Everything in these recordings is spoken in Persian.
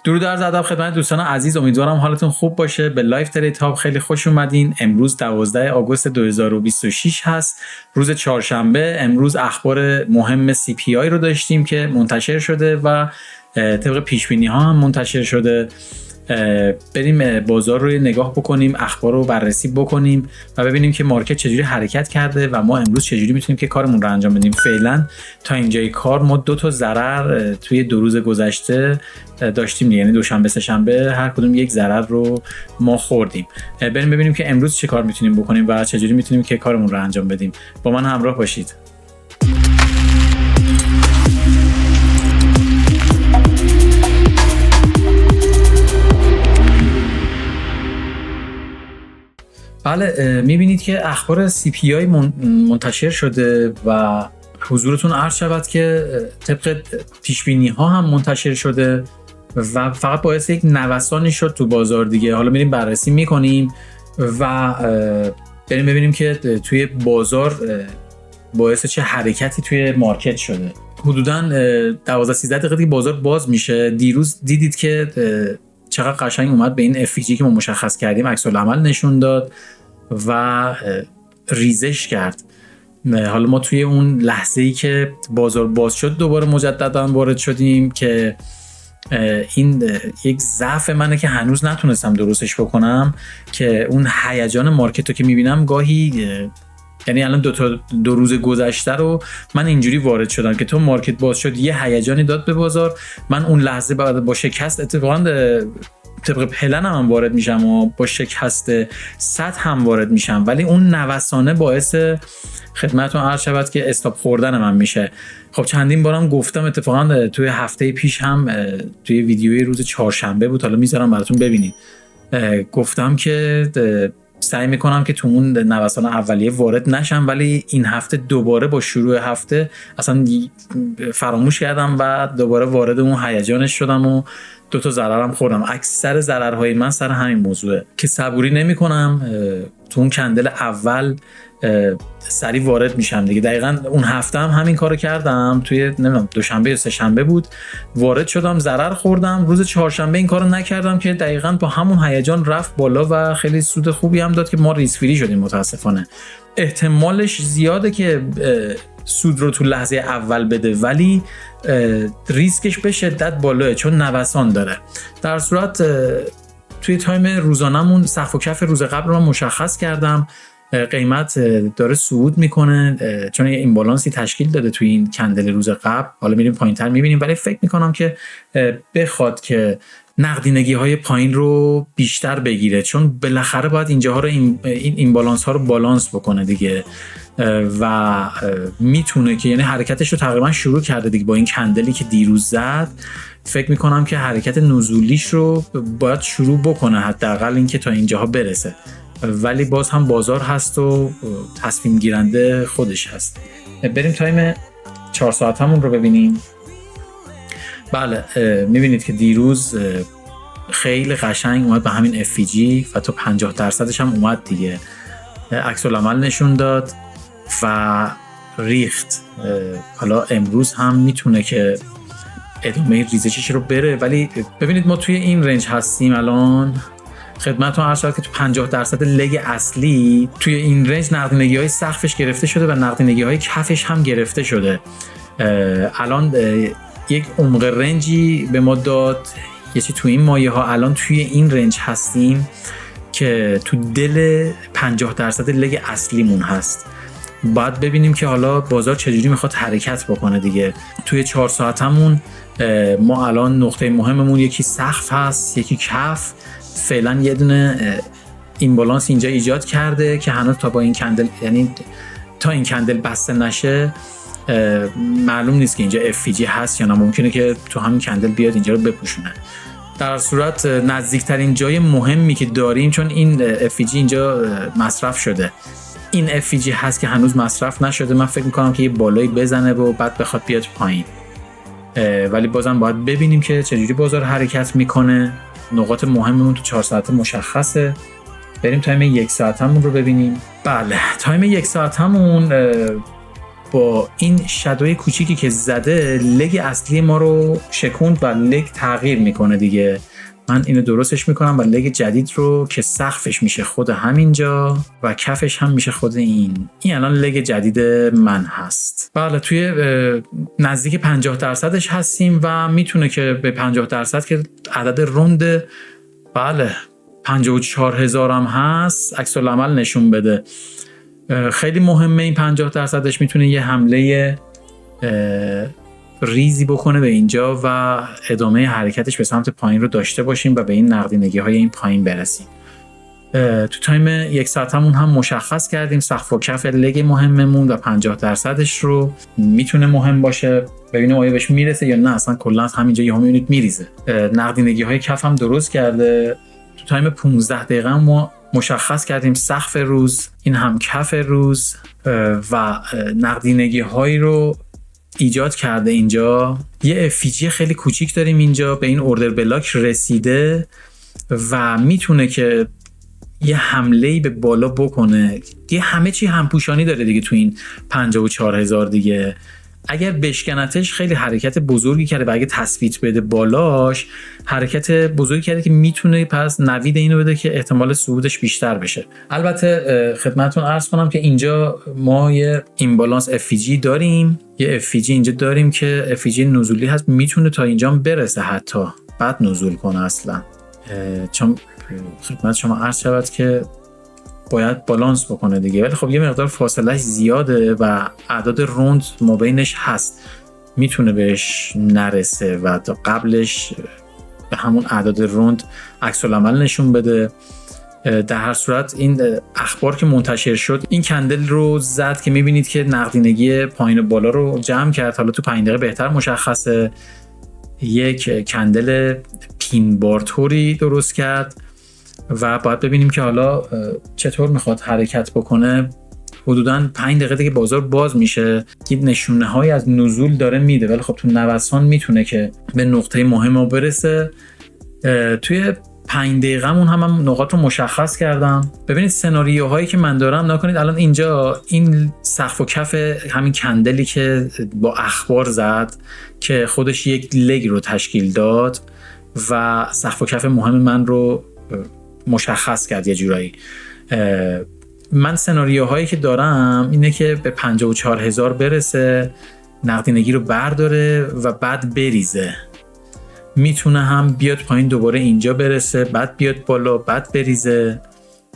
درود و عرض ادب خدمت دوستان عزیز، امیدوارم حالتون خوب باشه. به لایف ترید هاب خیلی خوش اومدین. امروز 12 آگوست 2026 هست، روز چهارشنبه. امروز اخبار مهم CPI رو داشتیم که منتشر شده و طبق پیش بینی ها هم منتشر شده. بریم بازار رو نگاه بکنیم، اخبار رو بررسی بکنیم و ببینیم که مارکت چجوری حرکت کرده و ما امروز چجوری میتونیم که کارمون رو انجام بدیم. فعلا تا اینجای کار ما 2 تا ضرر توی 2 روز گذشته داشتیم، یعنی دوشنبه سه شنبه هر کدوم یک ضرر رو ما خوردیم. بریم ببینیم که امروز چه کار میتونیم بکنیم و چجوری میتونیم که کارمون رو انجام بدیم. با من همراه باشید. بله، میبینید که اخبار CPI منتشر شده و حضورتون عرض شود که طبق پیشبینی ها هم منتشر شده و فقط باعث یک نوسانی شد تو بازار دیگه. حالا میریم بررسی میکنیم و بریم ببینیم که توی بازار باعث چه حرکتی توی مارکت شده. حدوداً 12-13 دقیقه دیگه بازار باز میشه. دیروز دیدید که چقدر قشنگ اومد به این FVG که ما مشخص کردیم عکس العمل نشون داد و ریزش کرد. حالا ما توی اون لحظه‌ای که بازار باز شد دوباره مجددا وارد شدیم که این یک ضعف منه که هنوز نتونستم درستش بکنم، که اون هیجان مارکت رو که میبینم گاهی، یعنی الان 2 روز گذشته رو من اینجوری وارد شدم که تو مارکت باز شد یه هیجانی داد به بازار، من اون لحظه بعد با شکست اتفاقا طبق پلن هم وارد میشم و با شکست سطح هم وارد میشم، ولی اون نوسانه باعث خدمتتون عرض شود که استاپ خوردن من میشه. خب چندین بارم گفتم، اتفاقا توی هفته پیش هم توی ویدیوی روز چهارشنبه بود، حالا میذارم براتون ببینید، گفتم که سعی میکنم که تو اون نوسان اولیه وارد نشم، ولی این هفته دوباره با شروع هفته اصلا فراموش کردم و دوباره وارد اون هیجانش شدم و 2 تا ضررم خوردم. اکثر ضررهای من سر همین موضوعه که صبوری نمیکنم، تو اون کندل اول سریع وارد میشم دیگه. دقیقاً اون هفته هم همین کارو کردم، توی نمیدونم دوشنبه یا سه شنبه بود وارد شدم، ضرر خوردم. روز چهارشنبه این کارو نکردم که دقیقاً با همون هیجان رفت بالا و خیلی سود خوبی هم داد که ما ریسک فری شدیم. متاسفانه احتمالش زیاده که سود رو تو لحظه اول بده، ولی ریسکش به شدت بالاه چون نوسان داره. در صورت توی تایم روزانمون سقف و کف روز قبل رو مشخص کردم، قیمت داره صعود میکنه چون یه ایمبالانسی تشکیل داده توی این کندل روز قبل. حالا میریم پایینتر میبینیم، ولی فکر میکنم که بخواد که نقدینگی های پایین رو بیشتر بگیره، چون بالاخره باید اینجاها رو این ایمبالانس ها رو بالانس بکنه دیگه و میتونه که، یعنی حرکتش رو تقریبا شروع کرده دیگه با این کندلی که دیروز زد. فکر میکنم که حرکت نزولیش رو باید شروع بکنه، حداقل اینکه تا اینجاها برسه، ولی باز هم بازار هست و تصمیم گیرنده خودش هست. بریم تایم 4 ساعتمون رو ببینیم. بله، میبینید که دیروز خیلی قشنگ اومد به همین FVG و تا 50% هم اومد دیگه، عکس العمل نشون داد و ریخت. حالا امروز هم میتونه که ادامه ریزشش رو بره، ولی ببینید ما توی این رنج هستیم الان. خدمتتون عرض شد که تو 50% لگ اصلی توی این رنج نقدینگی‌های سقفش گرفته شده و نقدینگی‌های کفش هم گرفته شده. الان یک عمق رنجی به ما داد، یه چی تو این مایه ها. الان توی این رنج هستیم که تو دل 50% لگ اصلیمون هست. باید ببینیم که حالا بازار چجوری میخواد حرکت بکنه دیگه. توی 4 ساعتمون ما الان نقطه مهممون یکی سقف هست، یکی کف. فعلا یه دونه ایمبالانس اینجا ایجاد کرده که هنوز تا با این کندل، یعنی تا این کندل بسته نشه معلوم نیست که اینجا FVG هست یا نه. ممکنه که تو همین کندل بیاد اینجا رو بپوشونه. در صورت نزدیکترین جای مهمی که داریم، چون این FVG اینجا مصرف شده، این FVG هست که هنوز مصرف نشده. من فکر میکنم که یه بالایی بزنه و بعد بخواد بیاد پایین، ولی بازم باید ببینیم که چجوری بازار حرکت میکنه. نقاط مهممون تو 4 ساعته مشخصه. بریم تایم 1 ساعتمون رو ببینیم. بله، تایم 1 ساعتمون با این شادوی کوچیکی که زده لگ اصلی ما رو شکوند و لگ تغییر میکنه دیگه. من اینو درستش میکنم و لگ جدید رو که سقفش میشه خود همینجا و کفش هم میشه خود این الان لگ جدید من هست. بله توی نزدیک 50%ش هستیم و میتونه که به 50% که عدد روند بله 54,000 هم هست عکس العمل نشون بده. خیلی مهمه این 50%ش میتونه یه حمله ریزی بکنه به اینجا و ادامه حرکتش به سمت پایین رو داشته باشیم و به این نقدینگی های این پایین برسیم. تو تایم 1 ساعتمون هم مشخص کردیم سقف و کف لگ مهممون و 50%ش رو میتونه مهم باشه. ببینیم آیا بهش میرسه یا نه اصلا کلا همینجا یهو میبینید میریزه. نقدینگی های کف هم درست کرده. تو تایم 15 دقیقه ما مشخص کردیم سقف روز، این هم کف روز و نقدینگی هایی رو ایجاد کرده. اینجا یه افیجی خیلی کوچیک داریم اینجا به این اوردر بلاک رسیده و میتونه که یه حمله‌ای به بالا بکنه. یه همه چی همپوشانی داره دیگه تو این 54,000 دیگه. اگر بشکنتش خیلی حرکت بزرگی کرده و اگه تثبیت بده بالاش حرکت بزرگی کرده که میتونه پس نوید اینو بده که احتمال صعودش بیشتر بشه. البته خدمتتون عرض کنم که اینجا ما یه ایمبالانس افیجی داریم، یه افیجی اینجا داریم که افیجی نزولی هست، میتونه تا اینجا برسه حتی بعد نزول کنه اصلا. چون خدمت شما عرض شود که باید بالانس بکنه دیگه، ولی خب یه مقدار فاصلهش زیاده و اعداد روند مابینش هست، میتونه بهش نرسه و تا قبلش به همون اعداد روند عکس العمل نشون بده. در هر صورت این اخبار که منتشر شد این کندل رو زد که میبینید که نقدینگی پایین و بالا رو جمع کرد. حالا تو 5 دقیقه بهتر مشخصه. یک کندل پین بار طوری درست کرد و باید ببینیم که حالا چطور میخواد حرکت بکنه. حدوداً 5 دقیقه دیگه بازار باز میشه. یه نشونه های از نزول داره میده ولی خب تو نوسان میتونه که به نقطه مهم برسه. توی 5 دقیقه‌مون هم نقاط رو مشخص کردم. ببینید سناریوهایی که من دارم نکنید. الان اینجا این سقف و کف همین کندلی که با اخبار زد که خودش یک لگ رو تشکیل داد و سقف و کف مهم من رو مشخص کرد یه جورایی. من سناریوهایی که دارم اینه که به 54,000 برسه، نقدینگی رو برداره و بعد بریزه. میتونه هم بیاد پایین دوباره اینجا برسه، بعد بیاد بالا، بعد بریزه.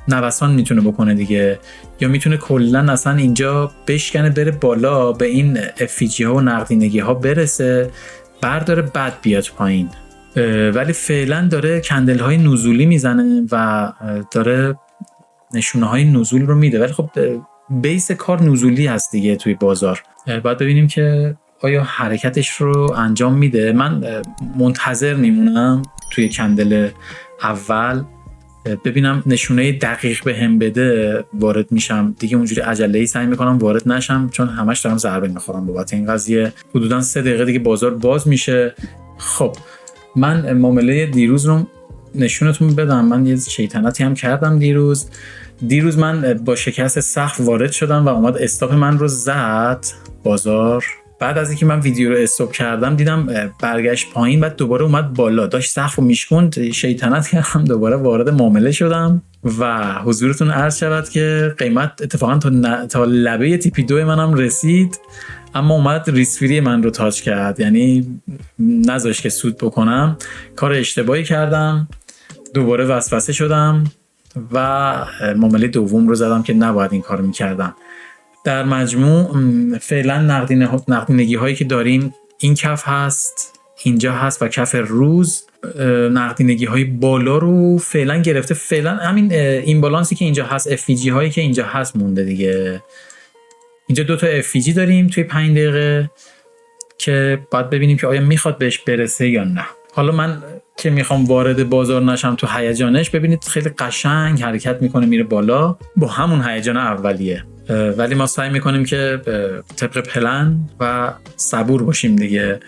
نوسان میتونه بکنه دیگه، یا میتونه کلا اصلا اینجا بشکنه بره بالا به این افیجی ها و نقدینگی ها برسه، برداره بعد بیاد پایین. ولی فعلا داره کندل های نزولی میزنه و داره نشونه های نزول رو میده، ولی خب بیس کار نزولی هست دیگه توی بازار. باید ببینیم که آیا حرکتش رو انجام میده. من منتظر میمونم توی کندل اول ببینم نشونه دقیق به هم بده، وارد میشم دیگه. اونجوری عجله‌ای سعی میکنم وارد نشم چون همش دارم ضربه میخورم بابت این قضیه. حدوداً 3 دقیقه دیگه بازار باز میشه. خب من معامله دیروز رو نشونتون بدم. من یه شیطنتی هم کردم دیروز من با شکست سقف وارد شدم و اومد استاپ من رو زد بازار. بعد از اینکه من ویدیو رو استاپ کردم دیدم برگشت پایین، بعد دوباره اومد بالا، داشت سقف رو میشکند. شیطنت کردم دوباره وارد معامله شدم و حضورتون عرض شود که قیمت اتفاقا تا لبه تیپی 2 منم رسید، اما اومد ریسفری من رو تاچ کرد، یعنی نذاشت که سود بکنم. کار اشتباهی کردم، دوباره وسوسه شدم و معامله دوم رو زدم که نباید این کارو میکردم. در مجموع فعلا نقدینگی هایی که داریم این کف هست، اینجا هست و کف روز. نقدینگی های بالا رو فعلا گرفته. فعلا همین این بالانسی که اینجا هست، افیجی هایی که اینجا هست مونده دیگه. اینجا 2 تا افیجی داریم توی 5 دقیقه که باید ببینیم که آیا میخواد بهش برسه یا نه. حالا من که میخوام وارد بازار نشم تو هیجانش، ببینید خیلی قشنگ حرکت میکنه میره بالا با همون هیجان اولیه، ولی ما سعی میکنیم که طبق پلن و صبور باشیم دیگه.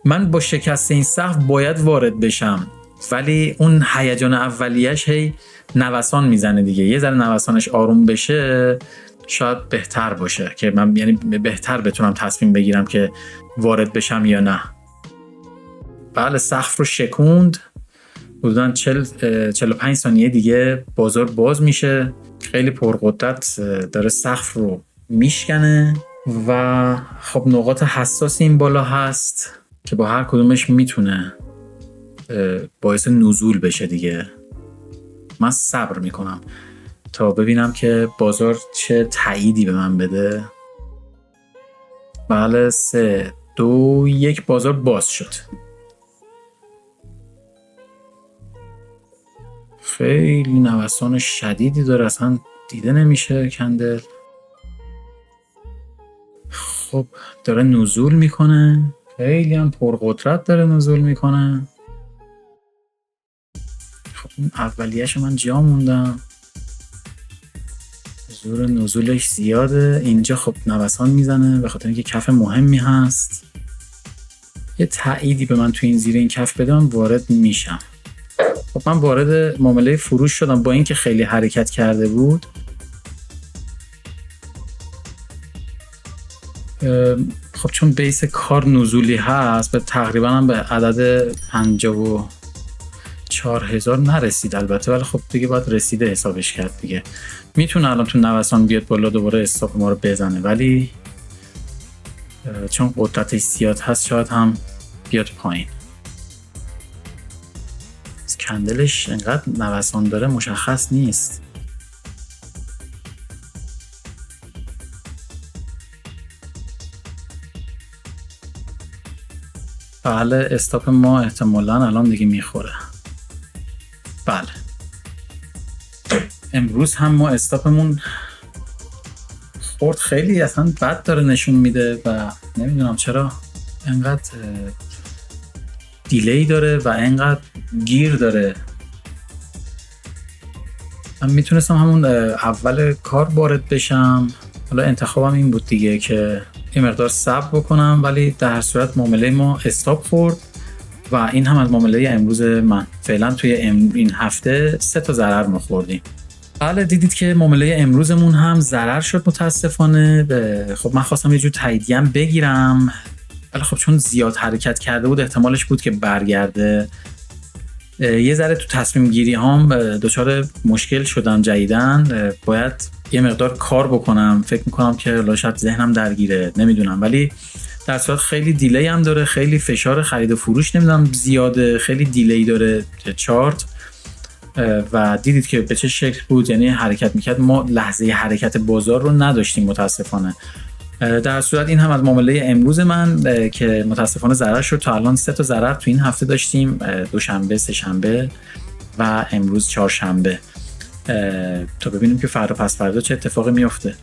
من با شکست این سقف باید وارد بشم، ولی اون هیجان اولیه‌اش هی نوسان میزنه دیگه. یه ذره نوسانش آروم بشه شاید بهتر باشه که من یعنی بهتر بتونم تصمیم بگیرم که وارد بشم یا نه. بله سقف رو شکوند. حدوداً 45 ثانیه دیگه بازار باز میشه. خیلی پرقدرت داره سقف رو میشکنه و خب نقاط حساس این بالا هست که با هر کدومش میتونه باعث نزول بشه دیگه. من صبر میکنم تا ببینم که بازار چه تأییدی به من بده. بله 3 2 1 بازار باز شد. خیلی نوسان شدیدی داره، اصلا دیده نمیشه کندل. خب داره نزول میکنه، خیلی هم پرقدرت داره نزول میکنه. خب اون اولیه‌شو من جا موندم، زور نزولش زیاده. اینجا خب نوسان میزنه به خاطر اینکه کف مهمی هست. یه تأییدی به من تو این زیر این کف بده من وارد میشم. خب من وارد معامله فروش شدم با اینکه خیلی حرکت کرده بود. خب چون بیس کار نزولی هست به تقریبا هم به عدد 54,000 نرسید البته، ولی خب دیگه باید رسیده حسابش کرد دیگه. میتونه الان تو نوسان بیاد بالا دوباره استاپ ما رو بزنه، ولی چون قدرتش زیاد هست شاید هم بیاد پایین. کندلش انقدر نوسان داره مشخص نیست. بله استاپ ما احتمالاً الان دیگه میخوره. بله امروز هم ما استاپمون خورد، خیلی اصلا بد داره نشون میده و نمیدونم چرا انقدر دیلی داره و انقدر گیر داره. من میتونستم همون اول کار وارد بشم، حالا انتخابم این بود دیگه که یه مقدار صبر بکنم، ولی در هر صورت معامله ما استاپ خورد و این هم از معامله امروز من. فعلا توی این هفته 3 تا ضرر ما خوردیم. بله دیدید که معامله امروزمون هم ضرر شد متاسفانه. خب من خواستم یه جور تاییدیه بگیرم، ولی خب چون زیاد حرکت کرده بود احتمالش بود که برگرده. یه ذره تو تصمیم گیری هم دچار مشکل شدم جدیدن. باید یه مقدار کار بکنم. فکر میکنم که شاید ذهنم درگیره، نمیدونم، ولی در صورت خیلی دیلی هم داره، خیلی فشار خرید و فروش نمیدونم زیاده، خیلی دیلی داره چارت و دیدید که به چه شکل بود، یعنی حرکت میکرد. ما لحظه حرکت بازار رو نداشتیم متاسفانه. در صورت این هم از معامله امروز من که متاسفانه ضرر شد. تا الان 3 تا ضرر تو این هفته داشتیم، دوشنبه، سه شنبه و امروز چهارشنبه. تا ببینیم که فردا پس فردا چه اتفاقی میفته.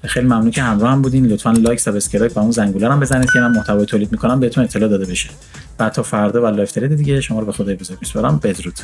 خیلی ممنون که همراه هم بودین. لطفاً لایک، سابسکرایب و اون زنگوله رو هم بزنید که من محتوای تولید میکنم بهتون اطلاع داده بشه. بعد تا فردا و لایو ترید دیگه شما رو به خدای بزرگ میسپارم. بدرود.